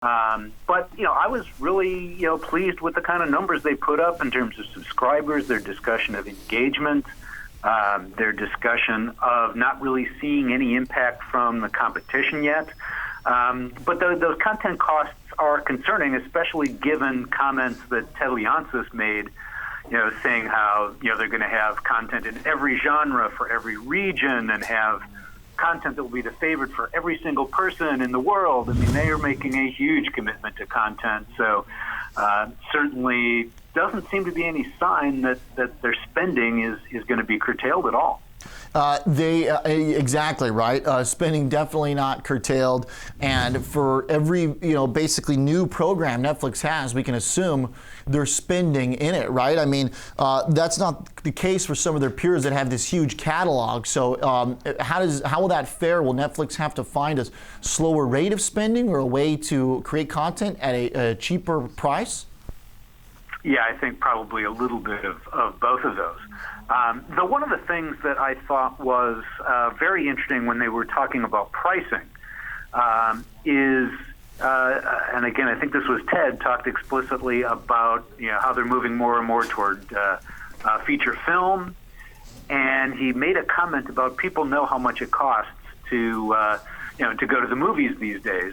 But I was really pleased with the kind of numbers they put up in terms of subscribers, their discussion of engagement, their discussion of not really seeing any impact from the competition yet. But those content costs are concerning, especially given comments that Ted Leonsis made, saying how they're going to have content in every genre for every region and have content that will be the favorite for every single person in the world. I mean, they are making a huge commitment to content. So certainly doesn't seem to be any sign that their spending is going to be curtailed at all. Exactly right. Spending definitely not curtailed, and for every basically new program Netflix has, we can assume they're spending in it, right? I mean, that's not the case for some of their peers that have this huge catalog. So how will that fare? Will Netflix have to find a slower rate of spending or a way to create content at a cheaper price? Yeah, I think probably a little bit of both of those. Though one of the things that I thought was very interesting when they were talking about pricing is, and again, I think this was Ted, talked explicitly about how they're moving more and more toward feature film, and he made a comment about people know how much it costs to go to the movies these days,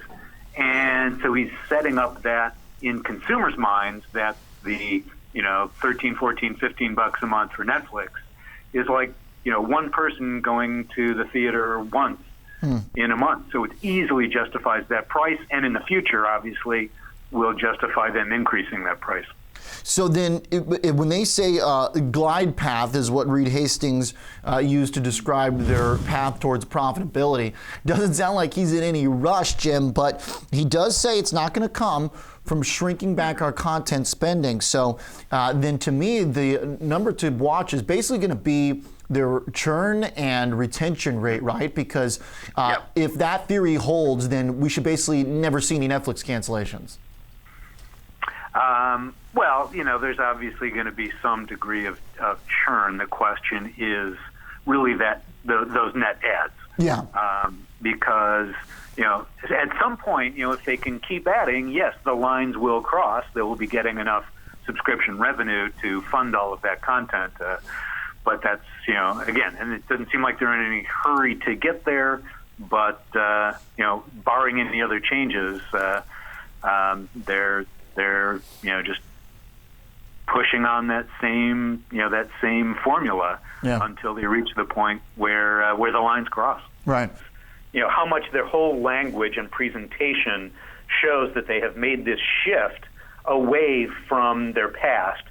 and so he's setting up that in consumers' minds that the $13, $14, $15 a month for Netflix is like one person going to the theater once in a month. So it easily justifies that price, and in the future, obviously, will justify them increasing that price. So then, when they say glide path is what Reed Hastings used to describe their path towards profitability, doesn't sound like he's in any rush, Jim, but he does say it's not going to come from shrinking back our content spending. So then to me, the number to watch is basically going to be their churn and retention rate, right? Because if that theory holds, then we should basically never see any Netflix cancellations. Well, there's obviously going to be some degree of churn. The question is really that those net ads. Yeah. Because, at some point, if they can keep adding, yes, the lines will cross. They will be getting enough subscription revenue to fund all of that content. But that's, again, and it doesn't seem like they're in any hurry to get there. But, barring any other changes, they're just pushing on that same formula until they reach the point where the lines cross. Right. How much their whole language and presentation shows that they have made this shift away from their past.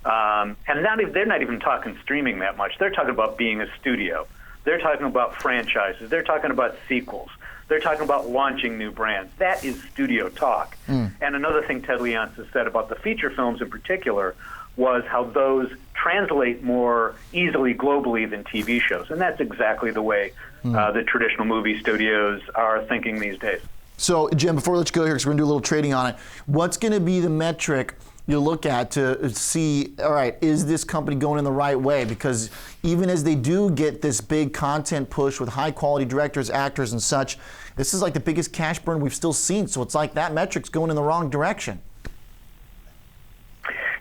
And they're not even talking streaming that much. They're talking about being a studio. They're talking about franchises. They're talking about sequels. They're talking about launching new brands. That is studio talk. And another thing Ted Leonsis said about the feature films in particular was how those translate more easily globally than TV shows. And that's exactly the way the traditional movie studios are thinking these days. So, Jim, before we let you go here, because we're going to do a little trading on it, what's going to be the metric you look at to see, all right, is this company going in the right way? Because even as they do get this big content push with high-quality directors, actors, and such, this is like the biggest cash burn we've still seen. So it's like that metric's going in the wrong direction.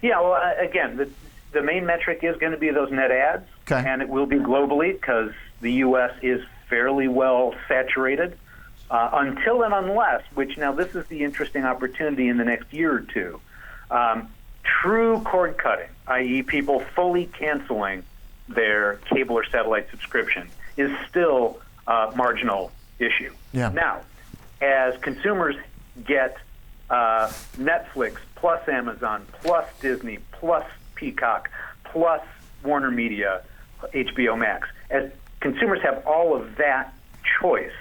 Yeah, well, again, the main metric is going to be those net ads, and it will be globally because the U.S. is fairly well saturated until and unless, which now this is the interesting opportunity in the next year or two, true cord cutting, i.e. people fully canceling their cable or satellite subscription, is still a marginal issue. Yeah. Now, as consumers get Netflix plus Amazon plus Disney plus Peacock plus Warner Media, HBO Max, as consumers have all of that choice,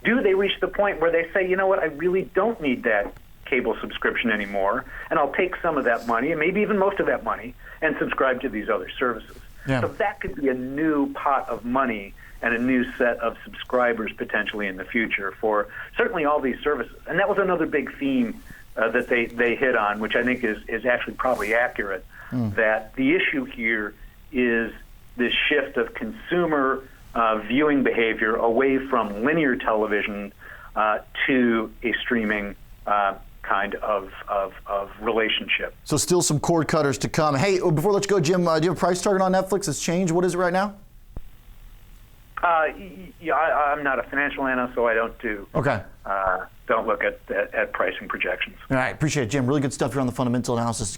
do they reach the point where they say, you know what, I really don't need that cable subscription anymore, and I'll take some of that money, and maybe even most of that money, and subscribe to these other services? Yeah. So that could be a new pot of money and a new set of subscribers potentially in the future for certainly all these services. And that was another big theme that they hit on, which I think is actually probably accurate, that the issue here is this shift of consumer viewing behavior away from linear television to a streaming kind of relationship. So still some cord cutters to come. Hey, before I let you go, Jim, do you have a price target on Netflix? Has changed? What is it right now? Yeah, I'm not a financial analyst, so I don't don't look at pricing projections. All right, appreciate it, Jim. Really good stuff here on the fundamental analysis.